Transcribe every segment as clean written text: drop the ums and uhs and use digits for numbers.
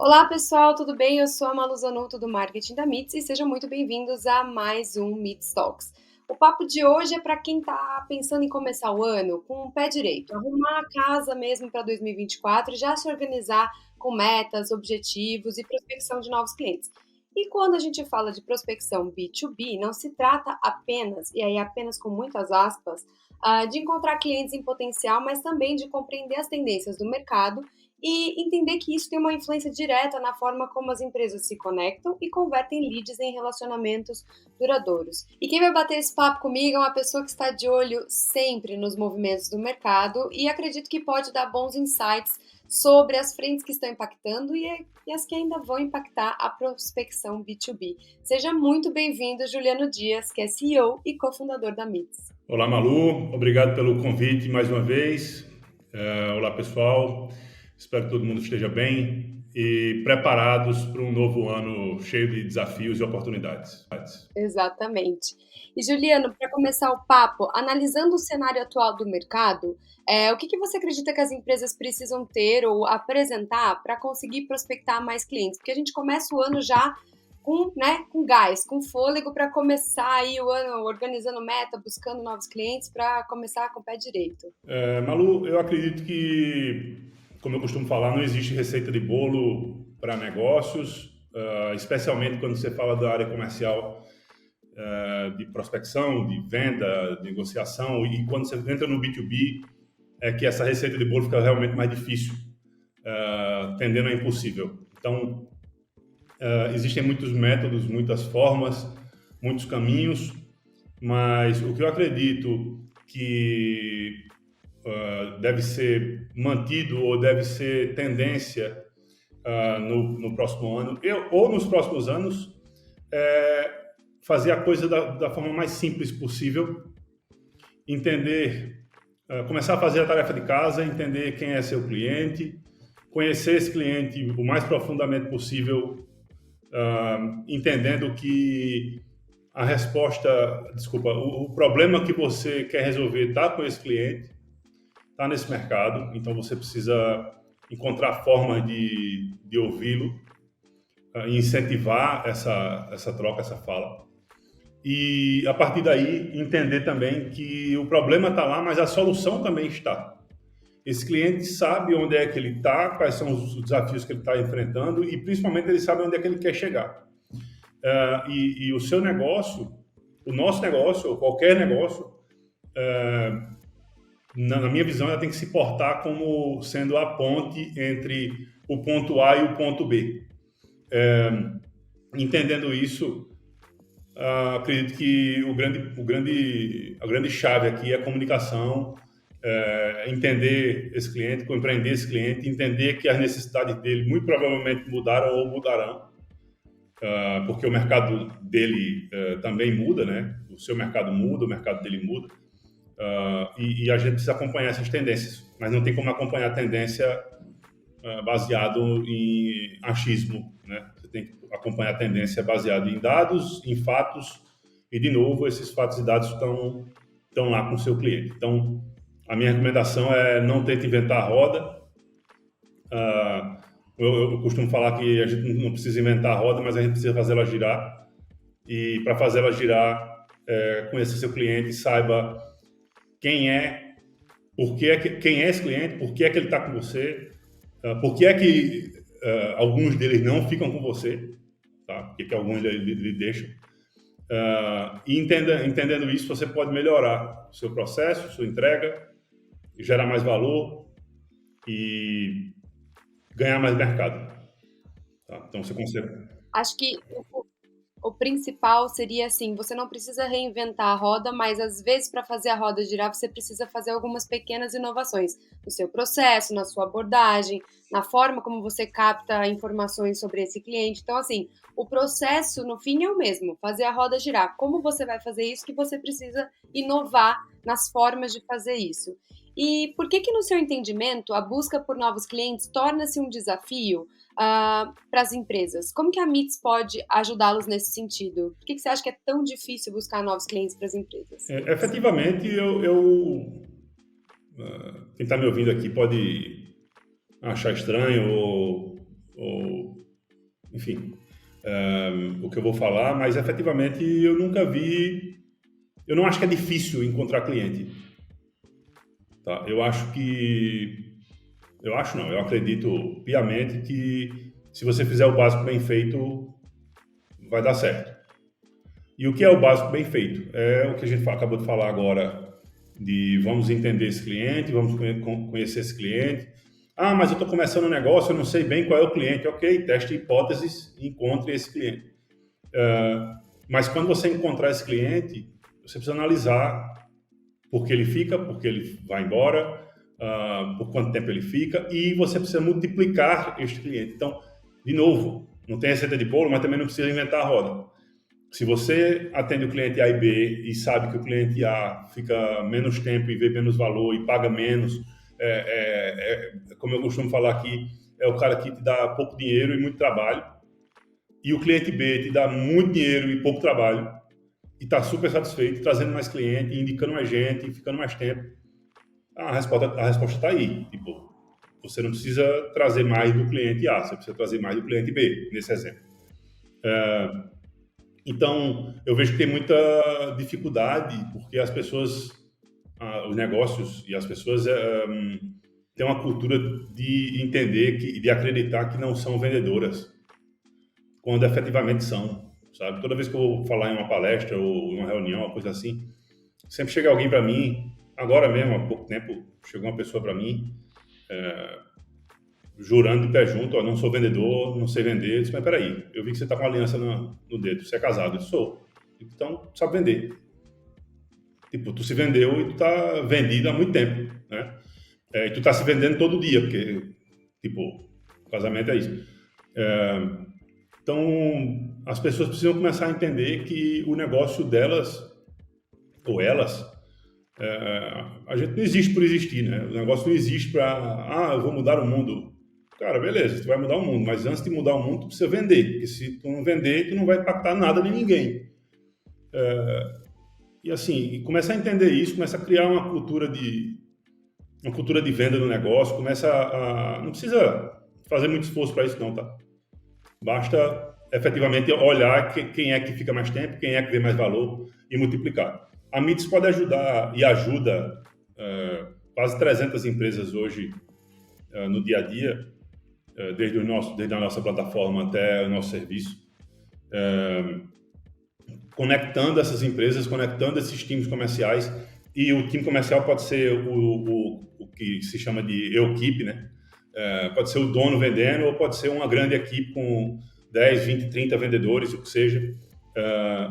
Olá pessoal, tudo bem? Eu sou a Malu Zanotto do marketing da Mits e sejam muito bem-vindos a mais um Mits Talks. O papo de hoje é para quem está pensando em começar o ano com o pé direito, arrumar a casa mesmo para 2024 e já se organizar com metas, objetivos e prospecção de novos clientes. E quando a gente fala de prospecção B2B, não se trata apenas, e aí apenas com muitas aspas, de encontrar clientes em potencial, mas também de compreender as tendências do mercado e entender que isso tem uma influência direta na forma como as empresas se conectam e convertem leads em relacionamentos duradouros. E quem vai bater esse papo comigo é uma pessoa que está de olho sempre nos movimentos do mercado e acredito que pode dar bons insights sobre as frentes que estão impactando e as que ainda vão impactar a prospecção B2B. Seja muito bem-vindo, Juliano Dias, que é CEO e cofundador da MITS. Olá, Malu. Obrigado pelo convite mais uma vez. Olá, pessoal. Espero que todo mundo esteja bem e preparados para um novo ano cheio de desafios e oportunidades. Exatamente. E Juliano, para começar o papo, analisando o cenário atual do mercado, o que você acredita que as empresas precisam ter ou apresentar para conseguir prospectar mais clientes? Porque a gente começa o ano já com, né, com gás, com fôlego para começar aí o ano organizando meta, buscando novos clientes para começar com o pé direito. Malu, eu acredito que, como eu costumo falar, não existe receita de bolo para negócios, especialmente quando você fala da área comercial, de prospecção, de venda, de negociação, e quando você entra no B2B, é que essa receita de bolo fica realmente mais difícil, tendendo a impossível. Então, existem muitos métodos, muitas formas, muitos caminhos, mas o que eu acredito que deve ser mantido ou deve ser tendência no próximo ano ou nos próximos anos é fazer a coisa da forma mais simples possível, entender, começar a fazer a tarefa de casa, entender quem é seu cliente, conhecer esse cliente o mais profundamente possível, entendendo que a resposta, desculpa, o problema que você quer resolver está com esse cliente, está nesse mercado, então você precisa encontrar formas de ouvi-lo e incentivar essa troca, essa fala. E a partir daí entender também que o problema está lá, mas a solução também está. Esse cliente sabe onde é que ele está, quais são os desafios que ele está enfrentando e principalmente ele sabe onde é que ele quer chegar. E o seu negócio, o nosso negócio, ou qualquer negócio, na minha visão, ela tem que se portar como sendo a ponte entre o ponto A e o ponto B. Entendendo isso, acredito que a grande chave aqui é a comunicação, entender esse cliente, compreender esse cliente, entender que as necessidades dele muito provavelmente mudaram ou mudarão, porque o mercado dele também muda, né? O seu mercado muda, o mercado dele muda. E a gente precisa acompanhar essas tendências, mas não tem como acompanhar a tendência baseado em achismo, né? Você tem que acompanhar a tendência baseada em dados, em fatos, e de novo esses fatos e dados estão lá com o seu cliente. Então, a minha recomendação é não tente inventar a roda. Eu costumo falar que a gente não precisa inventar a roda, mas a gente precisa fazer ela girar. E para fazer ela girar, conheça seu cliente, saiba quem é, quem é esse cliente, por que é que ele está com você, por que é que alguns deles não ficam com você, tá? Por que que alguns lhe deixam. E entendendo isso, você pode melhorar o seu processo, sua entrega, gerar mais valor e ganhar mais mercado. Tá? Então, você consegue. Acho que o principal seria assim, você não precisa reinventar a roda, mas às vezes para fazer a roda girar, você precisa fazer algumas pequenas inovações no seu processo, na sua abordagem, na forma como você capta informações sobre esse cliente. Então, assim, o processo no fim é o mesmo, fazer a roda girar. Como você vai fazer isso que você precisa inovar nas formas de fazer isso. E por que no seu entendimento, a busca por novos clientes torna-se um desafio para as empresas? Como que a MITS pode ajudá-los nesse sentido? Por que você acha que é tão difícil buscar novos clientes para as empresas? Efetivamente, quem está me ouvindo aqui pode achar estranho ou enfim, o que eu vou falar, mas efetivamente eu nunca vi, eu não acho que é difícil encontrar cliente, tá? Eu acredito piamente que se você fizer o básico bem feito, vai dar certo. E o que é o básico bem feito? É o que a gente acabou de falar agora, de vamos entender esse cliente, vamos conhecer esse cliente. Ah, mas eu estou começando um negócio, eu não sei bem qual é o cliente. Ok, teste hipóteses e encontre esse cliente. Mas quando você encontrar esse cliente, você precisa analisar por que ele fica, por que ele vai embora, por quanto tempo ele fica, e você precisa multiplicar este cliente. Então, de novo, não tem receita de bolo, mas também não precisa inventar a roda. Se você atende o cliente A e B e sabe que o cliente A fica menos tempo e vê menos valor e paga menos, como eu costumo falar aqui, é o cara que te dá pouco dinheiro e muito trabalho, e o cliente B te dá muito dinheiro e pouco trabalho, e está super satisfeito, trazendo mais cliente, indicando mais gente, ficando mais tempo, a resposta está aí. Tipo, você não precisa trazer mais do cliente A, você precisa trazer mais do cliente B, nesse exemplo. Então, eu vejo que tem muita dificuldade, porque as pessoas, os negócios e as pessoas têm uma cultura de entender, de acreditar que não são vendedoras, quando efetivamente são, sabe? Toda vez que eu vou falar em uma palestra ou em uma reunião, uma coisa assim, sempre chega alguém para mim, agora mesmo, há pouco tempo, chegou uma pessoa para mim, jurando de pé junto, ó, não sou vendedor, não sei vender. Eu disse, mas peraí, eu vi que você está com uma aliança no dedo, você é casado? Eu disse, sou. Então, sabe vender. Tipo, tu se vendeu e tu tá vendido há muito tempo, né? E tu tá se vendendo todo dia, porque, tipo, o casamento é isso. Então, as pessoas precisam começar a entender que o negócio delas, ou elas, a gente não existe por existir, né? O negócio não existe para, eu vou mudar o mundo. Cara, beleza, tu vai mudar o mundo, mas antes de mudar o mundo, tu precisa vender, porque se tu não vender, tu não vai impactar nada de ninguém. E assim, começa a entender isso, começa a criar uma cultura de venda no negócio, não precisa fazer muito esforço para isso não, tá? Basta efetivamente olhar quem é que fica mais tempo, quem é que vê mais valor e multiplicar. A MITS pode ajudar e ajuda quase 300 empresas hoje no dia a dia, desde a nossa plataforma até o nosso serviço, conectando essas empresas, conectando esses times comerciais, e o time comercial pode ser o que se chama de equipe, né? Pode ser o dono vendendo, ou pode ser uma grande equipe com 10, 20, 30 vendedores, o que seja.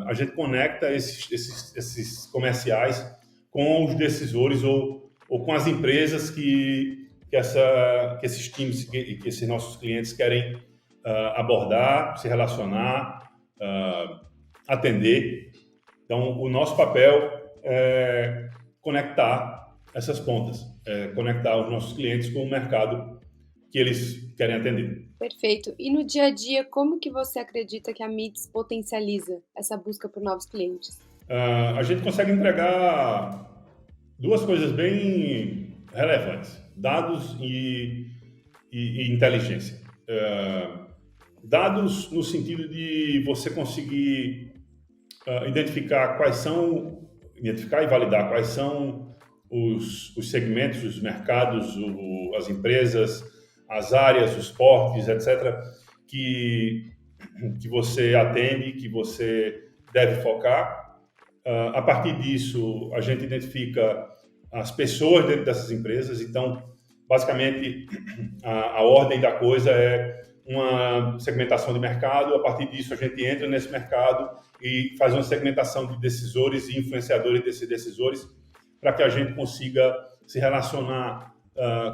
A gente conecta esses comerciais com os decisores ou com as empresas que esses times, que esses nossos clientes querem abordar, se relacionar, atender. Então, o nosso papel é conectar essas pontas, conectar os nossos clientes com o mercado que eles querem atender. Perfeito. E no dia a dia, como que você acredita que a MITS potencializa essa busca por novos clientes? A gente consegue entregar duas coisas bem relevantes: dados e inteligência. Dados no sentido de você conseguir identificar e validar quais são os segmentos, os mercados, as empresas, as áreas, os portes, etc., que você atende, que você deve focar. A partir disso, a gente identifica as pessoas dentro dessas empresas. Então, basicamente, a ordem da coisa é uma segmentação de mercado. A partir disso, a gente entra nesse mercado e faz uma segmentação de decisores e influenciadores desses decisores, para que a gente consiga se relacionar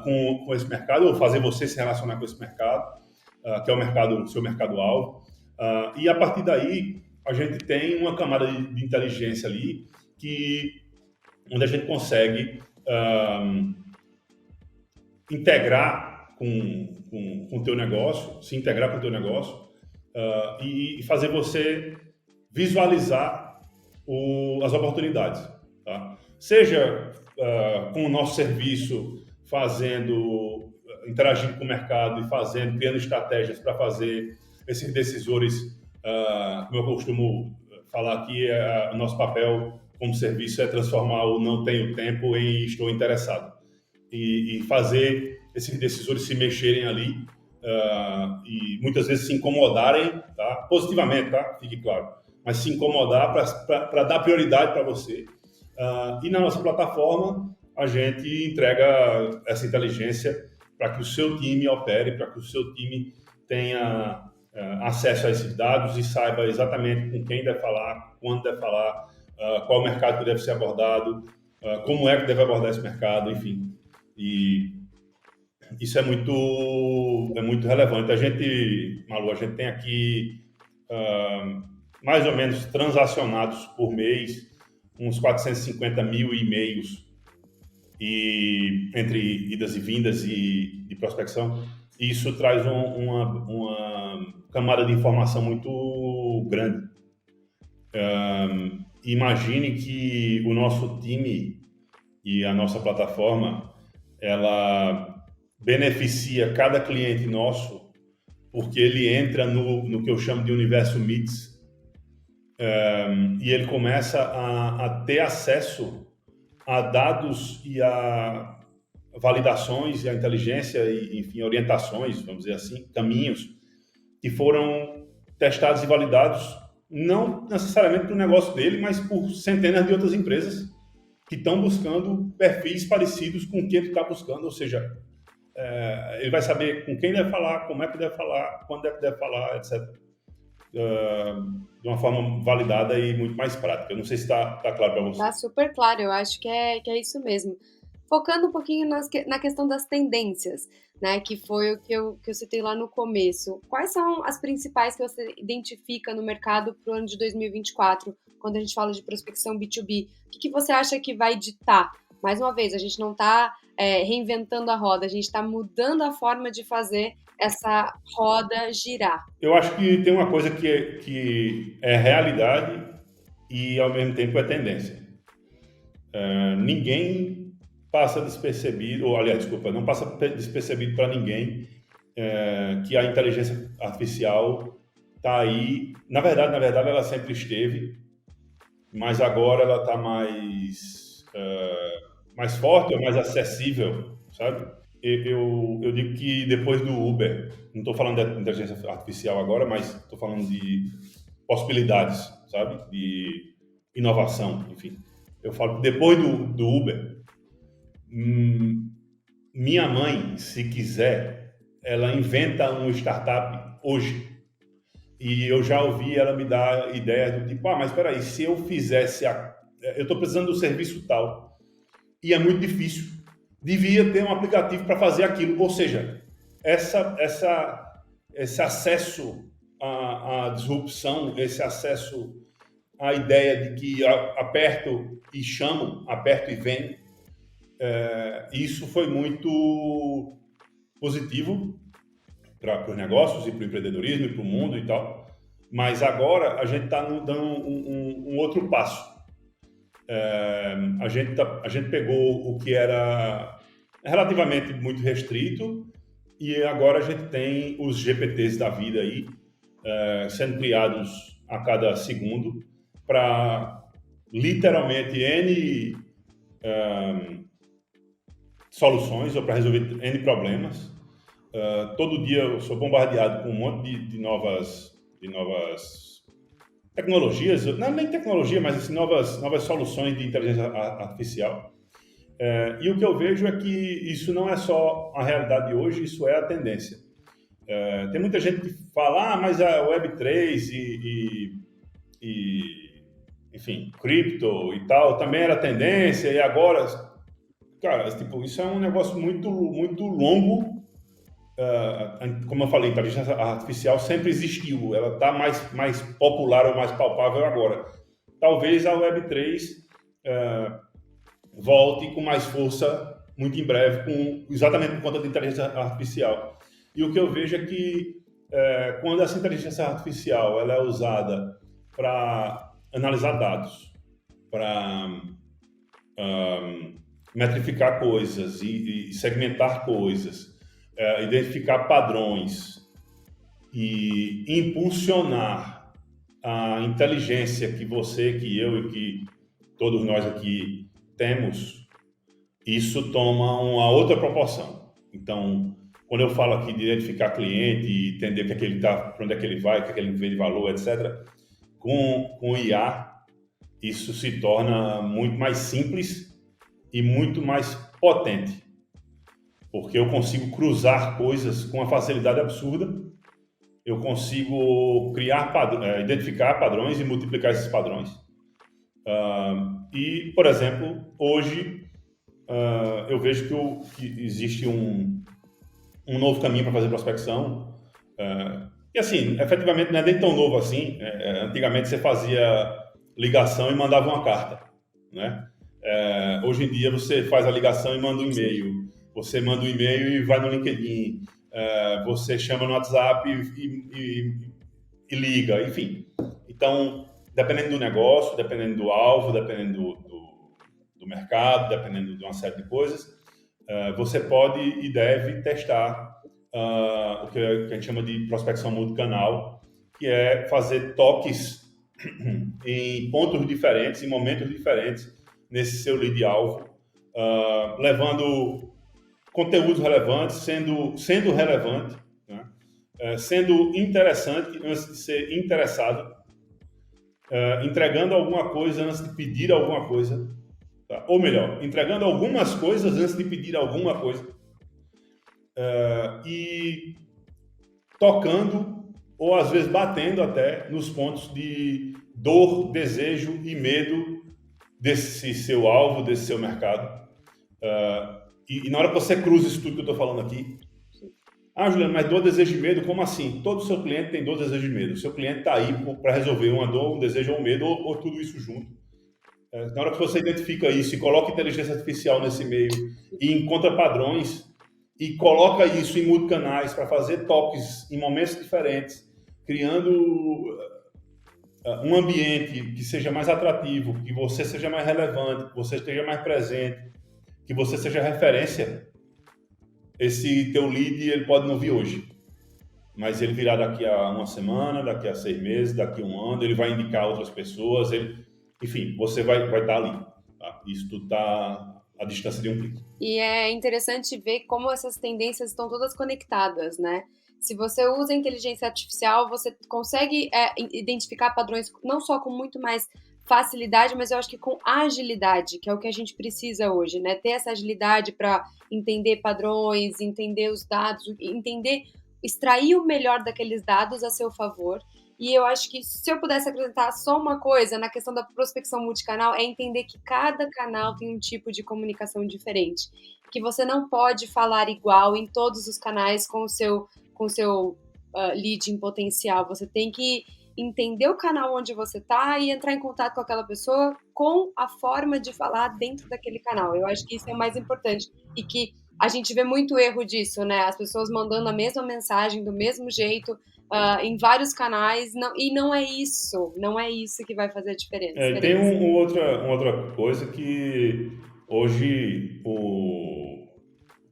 com esse mercado, ou fazer você se relacionar com esse mercado, que é o seu mercado-alvo. E a partir daí, a gente tem uma camada de inteligência ali, onde a gente consegue integrar com o teu negócio, se integrar com o teu negócio, e fazer você visualizar as oportunidades, tá? Seja com o nosso serviço, interagindo com o mercado e criando estratégias para fazer esses decisores, como eu costumo falar aqui, o nosso papel como serviço é transformar o não tenho tempo em estou interessado. E fazer esses decisores se mexerem ali e muitas vezes se incomodarem, tá? Positivamente, tá? Fique claro. Mas se incomodar para dar prioridade para você. E na nossa plataforma, a gente entrega essa inteligência para que o seu time opere, para que o seu time tenha acesso a esses dados e saiba exatamente com quem deve falar, quando deve falar, qual o mercado que deve ser abordado, como é que deve abordar esse mercado, enfim. E isso é muito relevante. Malu, a gente tem aqui mais ou menos transacionados por mês uns 450 mil e-mails entre idas e vindas e de prospecção. E isso traz uma camada de informação muito grande. Imagine que o nosso time e a nossa plataforma, ela beneficia cada cliente nosso porque ele entra no que eu chamo de universo MITS e ele começa a ter acesso a dados e a validações e a inteligência e, enfim, orientações, vamos dizer assim, caminhos que foram testados e validados não necessariamente para o negócio dele, mas por centenas de outras empresas que estão buscando perfis parecidos com o que ele está buscando, ou seja, ele vai saber com quem deve falar, como é que deve falar, quando é que deve falar, etc. De uma forma validada e muito mais prática. Eu não sei se está claro para você. Tá super claro, eu acho que é isso mesmo. Focando um pouquinho na questão das tendências, né, que foi o que eu citei lá no começo. Quais são as principais que você identifica no mercado para o ano de 2024, quando a gente fala de prospecção B2B? O que você acha que vai ditar? Mais uma vez, a gente não está reinventando a roda, a gente está mudando a forma de fazer essa roda girar. Eu acho que tem uma coisa que é realidade e, ao mesmo tempo, é tendência. Ninguém passa despercebido, ou, aliás, desculpa, não passa despercebido para ninguém que a inteligência artificial está aí. Na verdade, ela sempre esteve, mas agora ela está mais forte, ou mais acessível, sabe? Eu digo que depois do Uber, não estou falando de inteligência artificial agora, mas estou falando de possibilidades, sabe? De inovação, enfim. Eu falo que depois do Uber, minha mãe, se quiser, ela inventa uma startup hoje. E eu já ouvi ela me dar ideias do tipo, mas espera aí, se eu fizesse eu estou precisando do serviço tal, e é muito difícil, devia ter um aplicativo para fazer aquilo. Ou seja, esse acesso à disrupção, esse acesso à ideia de que aperto e chamo, aperto e venho, isso foi muito positivo para os negócios e para o empreendedorismo e para o mundo e tal. Mas agora a gente está dando um outro passo. A gente pegou o que era relativamente muito restrito e agora a gente tem os GPTs da vida aí sendo criados a cada segundo para literalmente N soluções ou para resolver N problemas. Todo dia eu sou bombardeado com um monte de novas tecnologias, não é nem tecnologia, mas assim, novas soluções de inteligência artificial. E o que eu vejo é que isso não é só a realidade de hoje, isso é a tendência. Tem muita gente que fala, mas a Web3 enfim, cripto e tal, também era tendência, e agora, cara, tipo, isso é um negócio muito, muito longo. Como eu falei, a inteligência artificial sempre existiu, ela está mais popular ou mais palpável agora. Talvez a Web3 volte com mais força muito em breve, exatamente por conta da inteligência artificial. E o que eu vejo é que quando essa inteligência artificial ela é usada para analisar dados, para metrificar coisas e segmentar coisas, identificar padrões e impulsionar a inteligência que você, que eu e que todos nós aqui temos, isso toma uma outra proporção. Então, quando eu falo aqui de identificar cliente e entender o que é que ele está, para onde é que ele vai, o que é que ele vê de valor, etc., com o IA, isso se torna muito mais simples e muito mais potente, porque eu consigo cruzar coisas com uma facilidade absurda, eu consigo identificar padrões e multiplicar esses padrões. E, por exemplo, hoje eu vejo que existe um novo caminho para fazer prospecção. E assim, efetivamente não é nem tão novo assim. Antigamente você fazia ligação e mandava uma carta, né? Hoje em dia você faz a ligação e manda um e-mail. Você manda um e-mail e vai no LinkedIn. Você chama no WhatsApp e liga, enfim. Então, dependendo do negócio, dependendo do alvo, dependendo do mercado, dependendo de uma série de coisas, você pode e deve testar o que a gente chama de prospecção multicanal, que é fazer toques em pontos diferentes, em momentos diferentes, nesse seu lead-alvo, levando conteúdos relevantes, sendo relevante, né? Sendo interessante antes de ser interessado, entregando alguma coisa antes de pedir alguma coisa, tá? Ou melhor, entregando algumas coisas antes de pedir alguma coisa, e tocando ou às vezes batendo até nos pontos de dor, desejo e medo desse seu alvo, desse seu mercado. E na hora que você cruza isso tudo que eu estou falando aqui, Juliano, mas dor, desejo e medo, como assim? Todo seu cliente tem dor, desejo e medo. O seu cliente está aí para resolver uma dor, um desejo ou um medo, ou tudo isso junto. Na hora que você identifica isso e coloca inteligência artificial nesse meio e encontra padrões e coloca isso em multicanais para fazer toques em momentos diferentes, criando um ambiente que seja mais atrativo, que você seja mais relevante, que você esteja mais presente, que você seja referência, esse teu lead ele pode não vir hoje, mas ele virá daqui a uma semana, daqui a 6 meses, daqui a um ano, ele vai indicar outras pessoas, enfim, você vai estar ali. Tá? Isso tudo está à distância de um clique. E é interessante ver como essas tendências estão todas conectadas, né? Se você usa a inteligência artificial, você consegue identificar padrões não só com muito mais facilidade, mas eu acho que com agilidade, que é o que a gente precisa hoje, né? Ter essa agilidade para entender padrões, entender os dados, extrair o melhor daqueles dados a seu favor. E eu acho que se eu pudesse acrescentar só uma coisa na questão da prospecção multicanal, é entender que cada canal tem um tipo de comunicação diferente. Que você não pode falar igual em todos os canais com o seu lead em potencial. Você tem que entender o canal onde você está e entrar em contato com aquela pessoa com a forma de falar dentro daquele canal. Eu acho que isso é o mais importante. E que a gente vê muito erro disso, né? As pessoas mandando a mesma mensagem do mesmo jeito, em vários canais, e não é isso que vai fazer a diferença. E tem uma outra coisa que hoje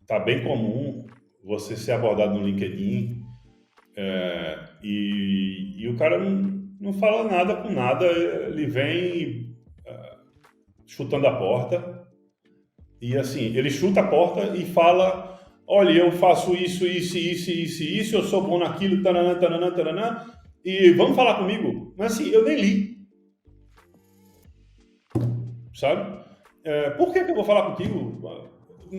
tá bem comum você ser abordado no LinkedIn e o cara não fala nada com nada, ele vem chutando a porta e assim, ele chuta a porta e fala: olha, eu faço isso, eu sou bom naquilo, taranã, taranã, taranã, e vamos falar comigo. Mas assim, eu nem li. Sabe? Por que eu vou falar contigo?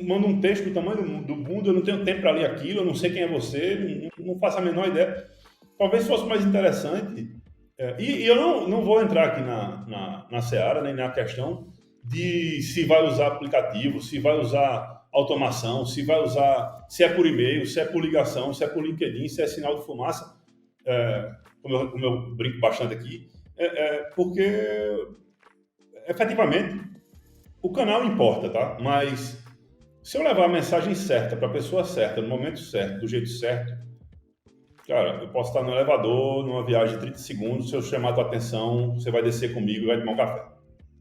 Manda um texto do tamanho do mundo, eu não tenho tempo para ler aquilo, eu não sei quem é você, não faço a menor ideia. Talvez fosse mais interessante. E eu não vou entrar aqui na seara, nem na questão de se vai usar aplicativo, se vai usar automação, se é por e-mail, se é por ligação, se é por LinkedIn, se é sinal de fumaça, como eu brinco bastante aqui, porque efetivamente o canal importa, tá? Mas se eu levar a mensagem certa para a pessoa certa, no momento certo, do jeito certo, cara, eu posso estar no elevador, numa viagem de 30 segundos, se eu chamar a tua atenção, você vai descer comigo e vai tomar um café,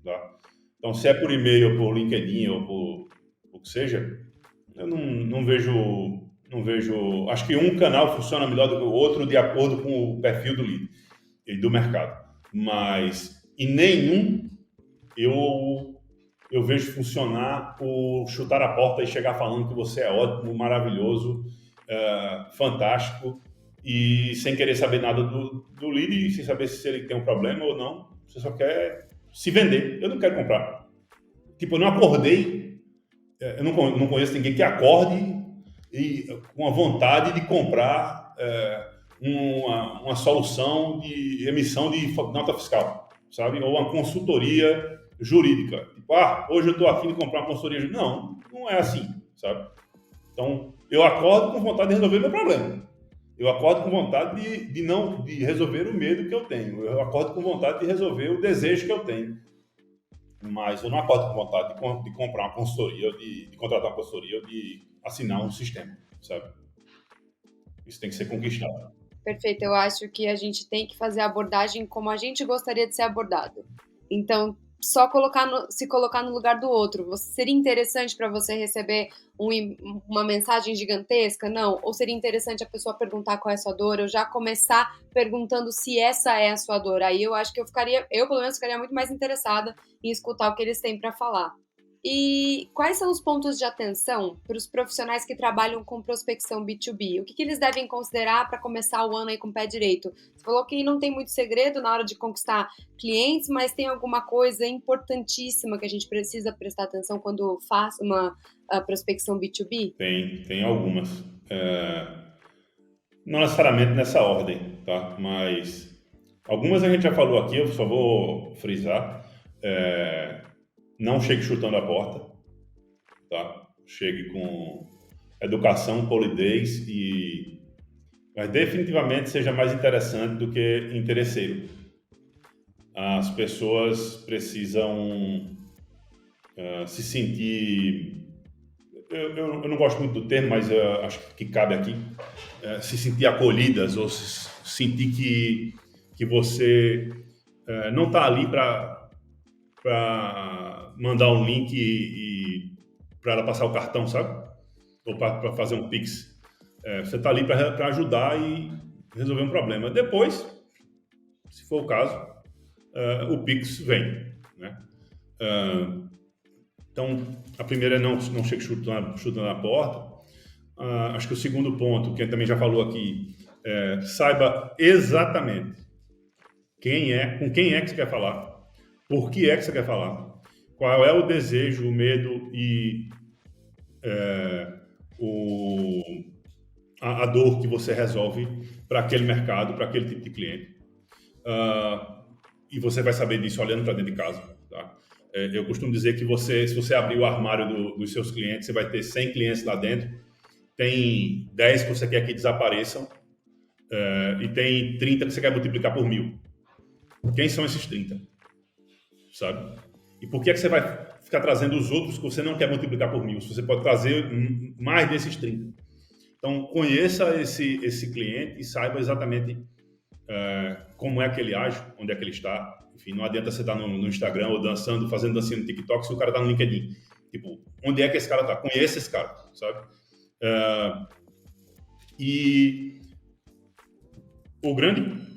tá? Então, se é por e-mail, ou por LinkedIn, ou por o que seja, eu não vejo Não vejo. Acho que um canal funciona melhor do que o outro de acordo com o perfil do lead e do mercado. Mas em nenhum eu vejo funcionar o chutar a porta e chegar falando que você é ótimo, maravilhoso, fantástico, e sem querer saber nada do lead e sem saber se ele tem um problema ou não. Você só quer se vender. Eu não quero comprar. Tipo, eu não acordei, eu não conheço ninguém que acorde e com a vontade de comprar uma solução de emissão de nota fiscal, sabe? Ou uma consultoria jurídica. Tipo, hoje eu estou afim de comprar uma consultoria jurídica. Não, não é assim, sabe? Então, eu acordo com vontade de resolver meu problema. Eu acordo com vontade de resolver o medo que eu tenho. Eu acordo com vontade de resolver o desejo que eu tenho. Mas eu não acordo com vontade de comprar uma consultoria, de contratar uma consultoria, ou de assinar um sistema, sabe? Isso tem que ser conquistado. Perfeito, eu acho que a gente tem que fazer a abordagem como a gente gostaria de ser abordado. Então, só se colocar no lugar do outro. Seria interessante para você receber uma mensagem gigantesca? Não. Ou seria interessante a pessoa perguntar qual é a sua dor? Eu já começar perguntando se essa é a sua dor. Aí eu acho que eu pelo menos ficaria muito mais interessada em escutar o que eles têm para falar. E quais são os pontos de atenção para os profissionais que trabalham com prospecção B2B? O que eles devem considerar para começar o ano aí com o pé direito? Você falou que não tem muito segredo na hora de conquistar clientes, mas tem alguma coisa importantíssima que a gente precisa prestar atenção quando faz uma prospecção B2B? Tem algumas. Não necessariamente nessa ordem, tá? Mas algumas a gente já falou aqui, eu só vou frisar. Não chegue chutando a porta, tá? Chegue com educação, polidez mas definitivamente seja mais interessante do que interesseiro. As pessoas precisam se sentir... Eu não gosto muito do termo, mas acho que cabe aqui. Se sentir acolhidas ou se sentir que você não está ali para mandar um link e para ela passar o cartão, sabe? Ou para fazer um Pix. Você está ali para ajudar e resolver um problema. Depois, se for o caso, o Pix vem, né? Então, a primeira é não chegue chutando na porta. Acho que o segundo ponto, que a gente também já falou aqui, saiba exatamente com quem é que você quer falar, por que é que você quer falar, qual é o desejo, o medo e a dor que você resolve para aquele mercado, para aquele tipo de cliente. E você vai saber disso olhando para dentro de casa. Tá? Eu costumo dizer que se você abrir o armário dos seus clientes, você vai ter 100 clientes lá dentro, tem 10 que você quer que desapareçam e tem 30 que você quer multiplicar por 1000. Quem são esses 30? Sabe? E por que você vai ficar trazendo os outros que você não quer multiplicar por 1000? Se você pode trazer mais desses 30. Então, conheça esse cliente e saiba exatamente como é que ele age, onde é que ele está. Enfim, não adianta você estar no Instagram ou dançando, fazendo dancinha no TikTok se o cara está no LinkedIn. Tipo, onde é que esse cara está? Conheça esse cara, sabe? E o grande...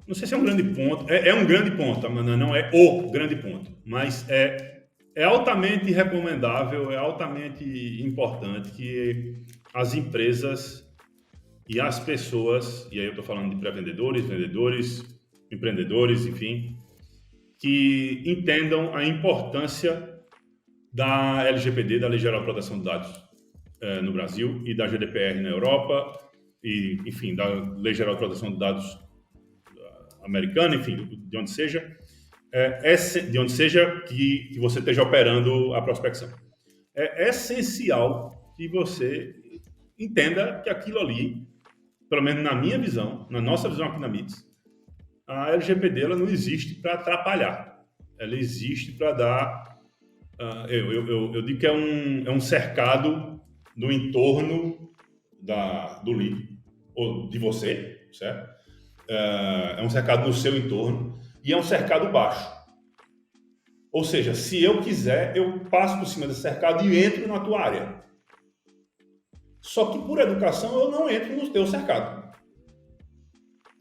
Não sei se é um grande ponto. É um grande ponto, tá? Não é o grande ponto. Mas é altamente recomendável, é altamente importante que as empresas e as pessoas, e aí eu estou falando de pré-vendedores, vendedores, empreendedores, enfim, que entendam a importância da LGPD, da Lei Geral de Proteção de Dados no Brasil, e da GDPR na Europa, e, enfim, da Lei Geral de Proteção de Dados americana, enfim, de onde seja, que você esteja operando a prospecção. É essencial que você entenda que aquilo ali, pelo menos na minha visão, na nossa visão aqui na MITS, a LGPD ela não existe para atrapalhar. Ela existe para dar... eu digo que é um cercado no entorno do lead, ou de você, certo? É um cercado no seu entorno e é um cercado baixo. Ou seja, se eu quiser, eu passo por cima desse cercado e entro na tua área. Só que por educação eu não entro no teu cercado.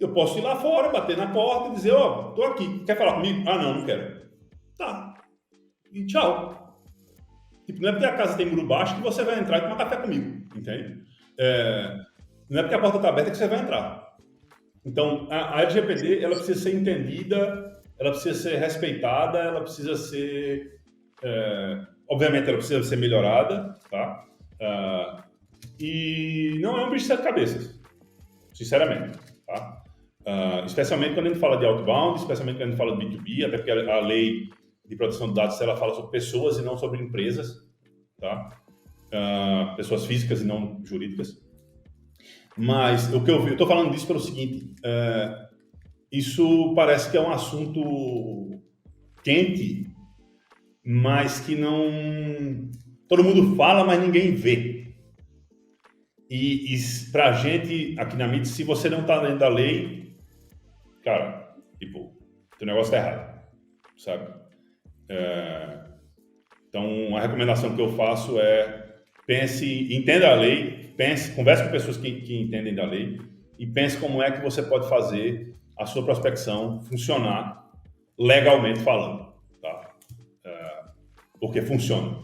Eu posso ir lá fora, bater na porta e dizer, ó, tô aqui, quer falar comigo? Ah, não quero. Tá. E tchau. Tipo, não é porque a casa tem muro baixo que você vai entrar e tomar café comigo, entende? Não é porque a porta está aberta que você vai entrar. Então, a LGPD, ela precisa ser entendida, ela precisa ser respeitada, ela precisa ser... obviamente, ela precisa ser melhorada, tá? E não é um bicho de sete cabeças, sinceramente, tá? Especialmente quando a gente fala de outbound, especialmente quando a gente fala de B2B, até porque a lei de proteção de dados, ela fala sobre pessoas e não sobre empresas, tá? Pessoas físicas e não jurídicas. Mas o que eu estou falando disso pelo seguinte, isso parece que é um assunto quente, mas que não... Todo mundo fala, mas ninguém vê. E pra gente, aqui na MIT, se você não tá dentro da lei, cara, tipo, teu negócio tá errado, sabe? Então, a recomendação que eu faço é pense, entenda a lei, pense, converse com pessoas que entendem da lei e pense como é que você pode fazer a sua prospecção funcionar legalmente falando, tá? Porque funciona.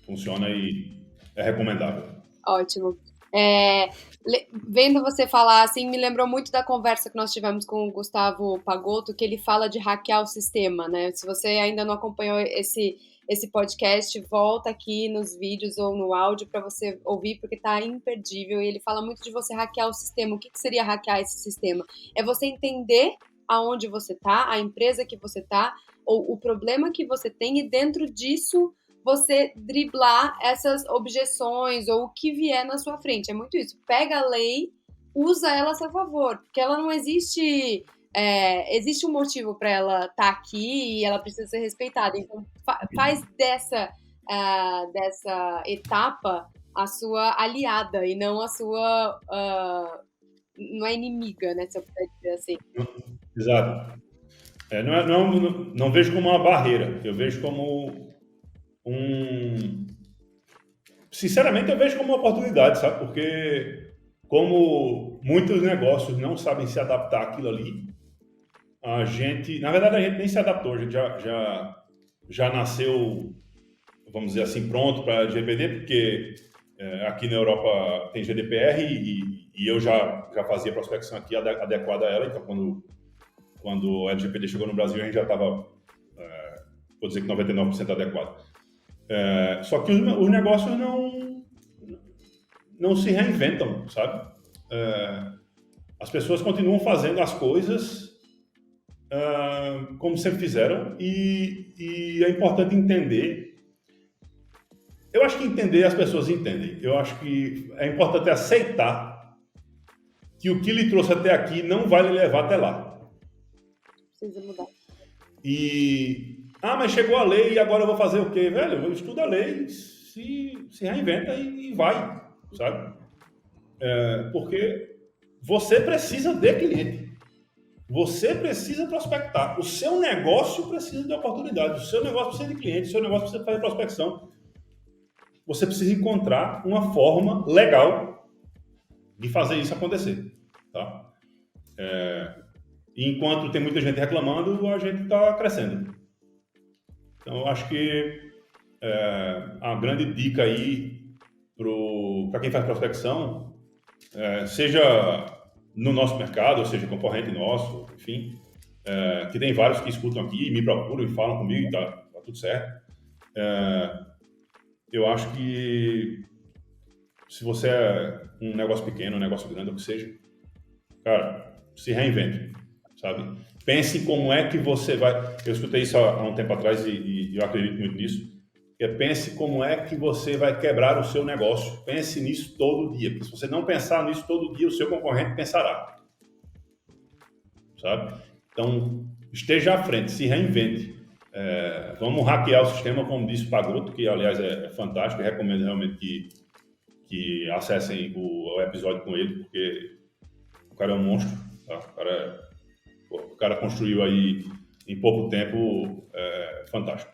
Funciona e é recomendável. Ótimo. Vendo você falar assim, me lembrou muito da conversa que nós tivemos com o Gustavo Pagotto, que ele fala de hackear o sistema, né? Se você ainda não acompanhou esse podcast, volta aqui nos vídeos ou no áudio para você ouvir, porque tá imperdível. E ele fala muito de você hackear o sistema. O que seria hackear esse sistema? É você entender aonde você tá, a empresa que você tá, ou o problema que você tem, e dentro disso você driblar essas objeções ou o que vier na sua frente. É muito isso. Pega a lei, usa ela a seu favor, porque ela não existe... existe um motivo para ela estar aqui e ela precisa ser respeitada. Então, faz dessa etapa a sua aliada e não a sua... não é inimiga, né? Se eu puder dizer assim. Exato. Não vejo como uma barreira, eu vejo como sinceramente, eu vejo como uma oportunidade, sabe? Porque como muitos negócios não sabem se adaptar àquilo ali, na verdade, a gente nem se adaptou, a gente já nasceu, vamos dizer assim, pronto para GPD, porque aqui na Europa tem GDPR e eu já fazia prospecção aqui adequada a ela, então quando a LGPD chegou no Brasil, a gente já estava, vou dizer que 99% adequado. Só que os negócios não se reinventam, sabe? As pessoas continuam fazendo as coisas como sempre fizeram e é importante entender. Eu acho que entender as pessoas entendem. Eu acho que é importante aceitar que o que lhe trouxe até aqui não vai lhe levar até lá. Precisa mudar. Mas chegou a lei e agora eu vou fazer o quê? Velho, eu estudo a lei, se reinventa e vai, sabe? Porque você precisa de cliente. Você precisa prospectar. O seu negócio precisa de oportunidade. O seu negócio precisa de cliente. O seu negócio precisa fazer prospecção. Você precisa encontrar uma forma legal de fazer isso acontecer, tá? Enquanto tem muita gente reclamando, a gente está crescendo. Então, eu acho que a grande dica aí para quem faz prospecção, seja no nosso mercado, ou seja concorrente nosso, enfim, que tem vários que escutam aqui, me procuram e falam comigo e tá tudo certo. Eu acho que se você é um negócio pequeno, um negócio grande, ou o que seja, cara, se reinvente, sabe? Pense como é que você vai... Eu escutei isso há um tempo atrás e eu acredito muito nisso. Pense como é que você vai quebrar o seu negócio. Pense nisso todo dia. Porque se você não pensar nisso todo dia, o seu concorrente pensará. Sabe? Então, esteja à frente, se reinvente. Vamos hackear o sistema, como disse o Pagotto, que aliás é fantástico. Eu recomendo realmente que acessem o episódio com ele, porque o cara é um monstro. Tá? O cara construiu aí em pouco tempo, fantástico.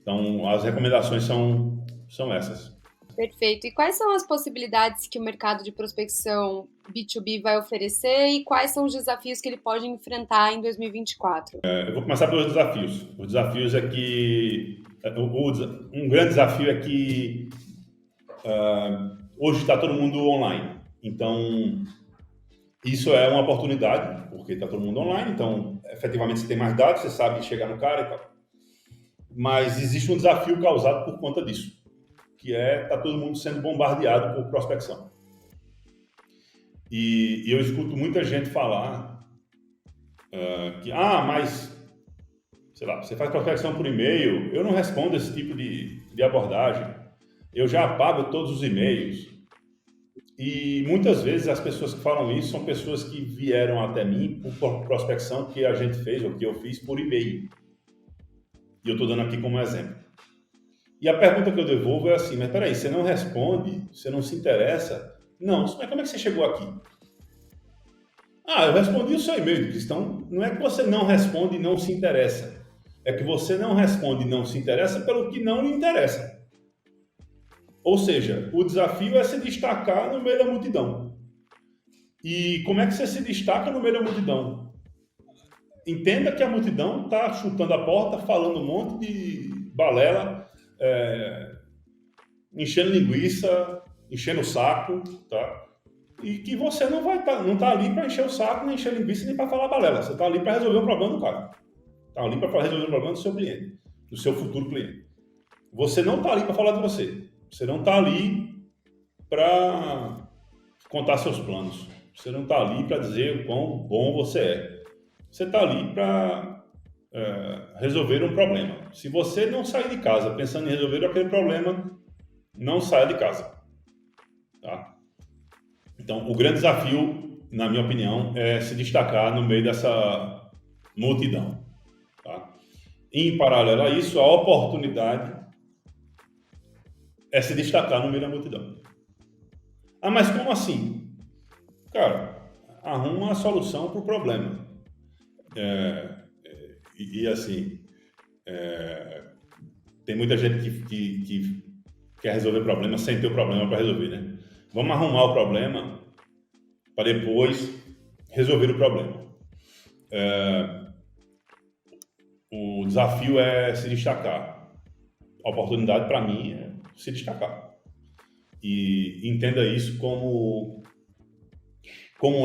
Então, as recomendações são essas. Perfeito. E quais são as possibilidades que o mercado de prospecção B2B vai oferecer e quais são os desafios que ele pode enfrentar em 2024? Eu vou começar pelos desafios. Os desafios é que um grande desafio é que hoje está todo mundo online. Então, isso é uma oportunidade, porque está todo mundo online, então, efetivamente, você tem mais dados, você sabe chegar no cara e tal. Mas existe um desafio causado por conta disso, que tá todo mundo sendo bombardeado por prospecção. E eu escuto muita gente falar que, mas, sei lá, você faz prospecção por e-mail, eu não respondo esse tipo de abordagem, eu já apago todos os e-mails. E muitas vezes as pessoas que falam isso são pessoas que vieram até mim por prospecção que a gente fez, ou que eu fiz por e-mail. E eu estou dando aqui como exemplo. E a pergunta que eu devolvo é assim, mas peraí, você não responde, você não se interessa? Não, mas como é que você chegou aqui? Eu respondi o seu e-mail, Cristão. Não é que você não responde e não se interessa. É que você não responde e não se interessa pelo que não lhe interessa. Ou seja, o desafio é se destacar no meio da multidão. E como é que você se destaca no meio da multidão? Entenda que a multidão está chutando a porta, falando um monte de balela, enchendo linguiça, enchendo o saco, tá? E que você não tá ali para encher o saco, nem encher linguiça, nem para falar balela. Você está ali para resolver o problema do cara. Está ali para resolver o problema do seu cliente, do seu futuro cliente. Você não está ali para falar de você. Você não está ali para contar seus planos. Você não está ali para dizer o quão bom você é. Você está ali para resolver um problema. Se você não sair de casa pensando em resolver aquele problema, não saia de casa. Tá? Então, o grande desafio, na minha opinião, é se destacar no meio dessa multidão. Tá? Em paralelo a isso, a oportunidade é se destacar no meio da multidão. Mas como assim? Cara, arruma a solução para o problema. Assim, tem muita gente que quer resolver problema sem ter o problema para resolver, né? Vamos arrumar o problema para depois resolver o problema. O desafio é se destacar. A oportunidade para mim é se destacar. E entenda isso como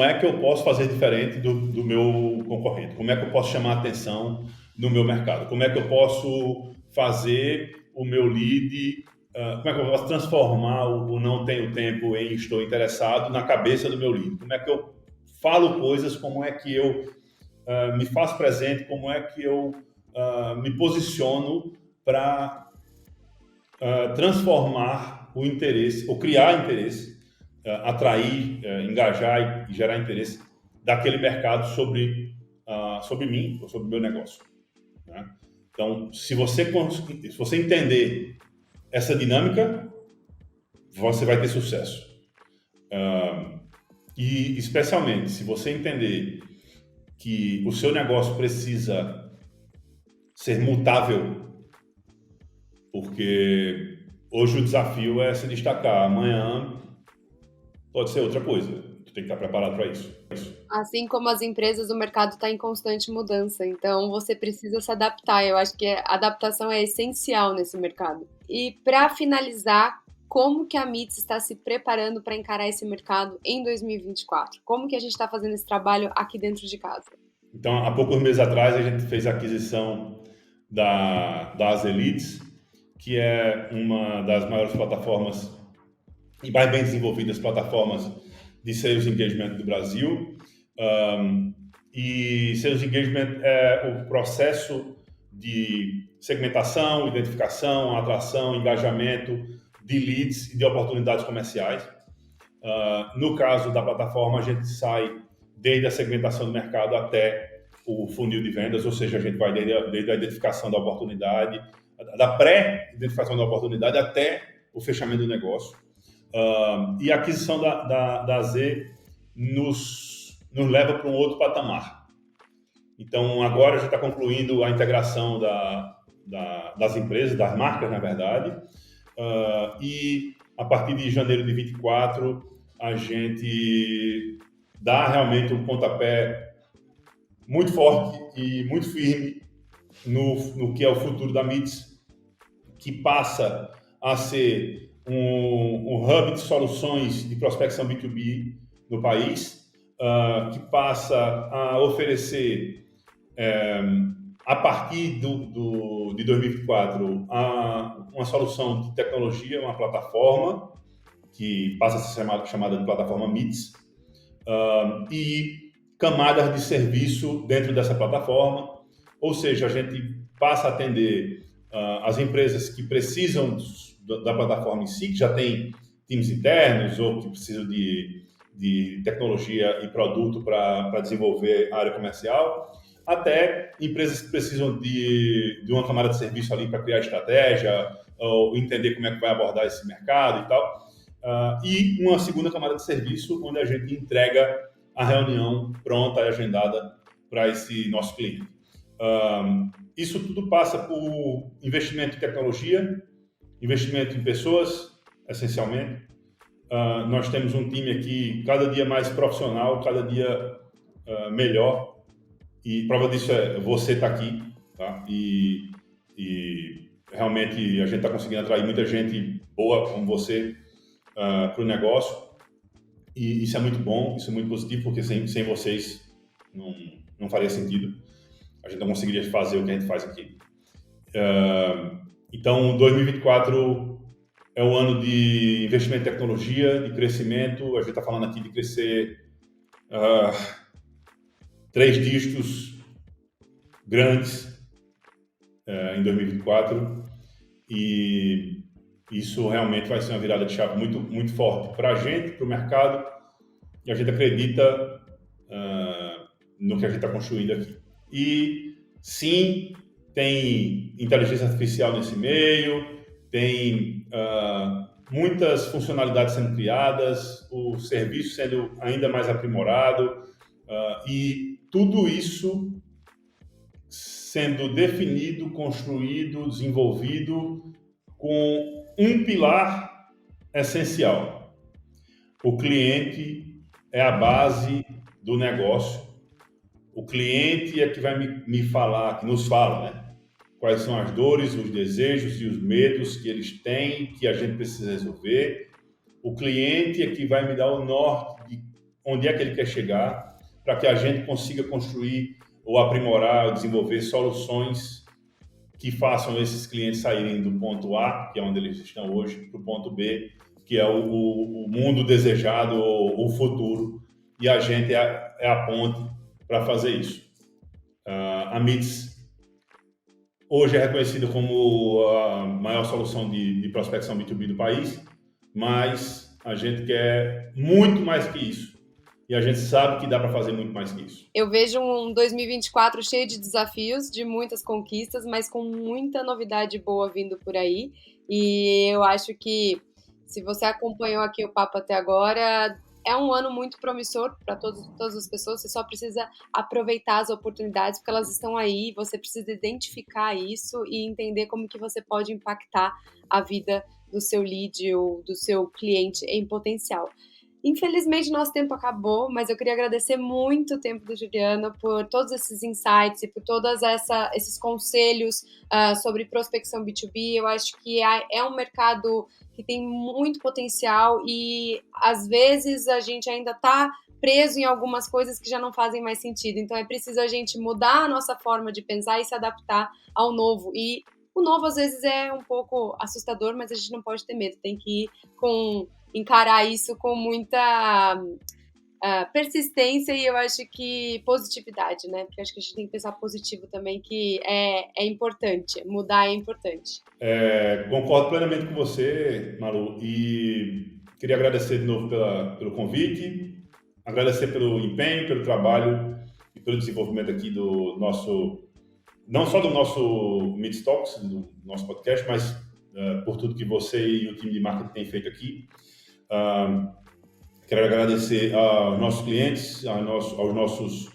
é que eu posso fazer diferente do meu concorrente, como é que eu posso chamar a atenção no meu mercado, como é que eu posso fazer o meu lead, como é que eu posso transformar o não tenho tempo em estou interessado na cabeça do meu lead, como é que eu falo coisas, como é que eu me faço presente, como é que eu me posiciono para transformar o interesse, ou criar interesse, atrair, engajar e gerar interesse daquele mercado sobre mim, ou sobre o meu negócio. Né? Então, se você entender essa dinâmica, você vai ter sucesso. E, especialmente, se você entender que o seu negócio precisa ser mutável, porque hoje o desafio é se destacar, amanhã pode ser outra coisa. Tu tem que estar preparado para isso. Assim como as empresas, o mercado está em constante mudança, então você precisa se adaptar. Eu acho que a adaptação é essencial nesse mercado. E para finalizar, como que a MITS está se preparando para encarar esse mercado em 2024? Como que a gente está fazendo esse trabalho aqui dentro de casa? Então, há poucos meses atrás, a gente fez a aquisição das Elites, que é uma das maiores plataformas e mais bem desenvolvidas plataformas de Sales Engagement do Brasil. E Sales Engagement é o processo de segmentação, identificação, atração, engajamento de leads e de oportunidades comerciais. No caso da plataforma, a gente sai desde a segmentação do mercado até o funil de vendas, ou seja, a gente vai desde a identificação da oportunidade, da pré-identificação da oportunidade até o fechamento do negócio. E a aquisição da Z nos leva para um outro patamar. Então, agora a gente está concluindo a integração das empresas, das marcas, na verdade, e a partir de janeiro de 24 a gente dá realmente um pontapé muito forte e muito firme no que é o futuro da MITS, que passa a ser um hub de soluções de prospecção B2B no país, que passa a oferecer, a partir de 2024, uma solução de tecnologia, uma plataforma, que passa a ser chamada de plataforma MITS, e camadas de serviço dentro dessa plataforma, ou seja, a gente passa a atender as empresas que precisam da plataforma em si, que já tem times internos ou que precisam de tecnologia e produto para desenvolver a área comercial, até empresas que precisam de uma camada de serviço ali para criar estratégia ou entender como é que vai abordar esse mercado e tal. E uma segunda camada de serviço onde a gente entrega a reunião pronta e agendada para esse nosso cliente. Isso tudo passa por investimento em tecnologia, investimento em pessoas, essencialmente. Nós temos um time aqui cada dia mais profissional, cada dia melhor, e prova disso é você estar aqui, tá? E realmente a gente está conseguindo atrair muita gente boa como você para o negócio, e isso é muito bom, isso é muito positivo, porque sem vocês não faria sentido, a gente não conseguiria fazer o que a gente faz aqui. Então, 2024 é o ano de investimento em tecnologia, de crescimento. A gente está falando aqui de crescer 3 dígitos grandes em 2024, e isso realmente vai ser uma virada de chave muito, muito forte para a gente, para o mercado, e a gente acredita no que a gente está construindo aqui. E sim, tem inteligência artificial nesse meio, tem muitas funcionalidades sendo criadas, o serviço sendo ainda mais aprimorado, e tudo isso sendo definido, construído, desenvolvido com um pilar essencial. O cliente é a base do negócio. O cliente é que vai me falar, que nos fala, né? Quais são as dores, os desejos e os medos que eles têm, que a gente precisa resolver. O cliente é que vai me dar o norte de onde é que ele quer chegar, para que a gente consiga construir ou aprimorar, ou desenvolver soluções que façam esses clientes saírem do ponto A, que é onde eles estão hoje, para o ponto B, que é o mundo desejado, ou o futuro, e a gente é a ponte para fazer isso. A MITS hoje é reconhecida como a maior solução de prospecção B2B do país, mas a gente quer muito mais que isso. E a gente sabe que dá para fazer muito mais que isso. Eu vejo um 2024 cheio de desafios, de muitas conquistas, mas com muita novidade boa vindo por aí. E eu acho que, se você acompanhou aqui o papo até agora, é um ano muito promissor para todas as pessoas. Você só precisa aproveitar as oportunidades, porque elas estão aí. Você precisa identificar isso e entender como que você pode impactar a vida do seu lead ou do seu cliente em potencial. Infelizmente, nosso tempo acabou, mas eu queria agradecer muito o tempo do Juliano por todos esses insights e por todos esses conselhos sobre prospecção B2B. Eu acho que é um mercado que tem muito potencial e, às vezes, a gente ainda está preso em algumas coisas que já não fazem mais sentido. Então, é preciso a gente mudar a nossa forma de pensar e se adaptar ao novo. E o novo, às vezes, é um pouco assustador, mas a gente não pode ter medo. Tem que ir encarar isso com muita persistência e eu acho que positividade, né? Porque eu acho que a gente tem que pensar positivo também, que é importante, mudar é importante. Concordo plenamente com você, Malu, e queria agradecer de novo pelo convite, agradecer pelo empenho, pelo trabalho e pelo desenvolvimento aqui do nosso, não só do nosso Meet Talks, do nosso podcast, mas por tudo que você e o time de marketing têm feito aqui. Quero agradecer aos nossos clientes, aos nossos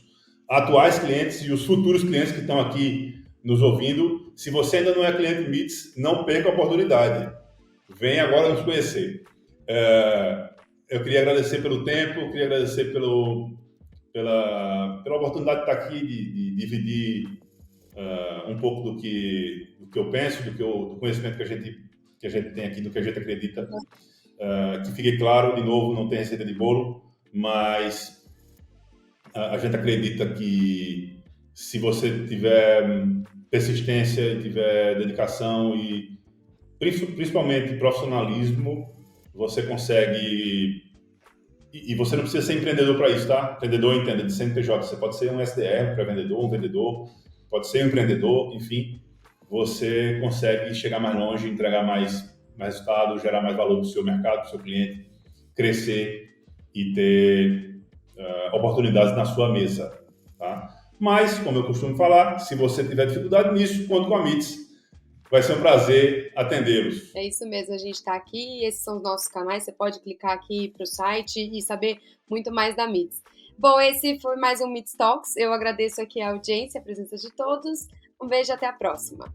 atuais clientes e os futuros clientes que estão aqui nos ouvindo. Se você ainda não é cliente MITS, não perca a oportunidade. vem agora nos conhecer. Eu queria agradecer pelo tempo, queria agradecer pela oportunidade de estar aqui, de dividir um pouco do que eu penso, do conhecimento que a gente tem aqui, do que a gente acredita. Que fique claro, de novo, não tem receita de bolo, mas a gente acredita que se você tiver persistência, tiver dedicação e principalmente profissionalismo, você consegue. E você não precisa ser empreendedor para isso, tá? Empreendedor entenda de CNPJ. Você pode ser um SDR, um pré-vendedor, um vendedor, pode ser um empreendedor, enfim. Você consegue chegar mais longe, entregar mais resultado, gerar mais valor para o seu mercado, para o seu cliente, crescer e ter oportunidades na sua mesa, tá? Mas, como eu costumo falar, se você tiver dificuldade nisso, conte com a MITS. Vai ser um prazer atendê-los. É isso mesmo, a gente está aqui, esses são os nossos canais, você pode clicar aqui para o site e saber muito mais da MITS. Bom, esse foi mais um MITS Talks, eu agradeço aqui a audiência, a presença de todos, um beijo e até a próxima.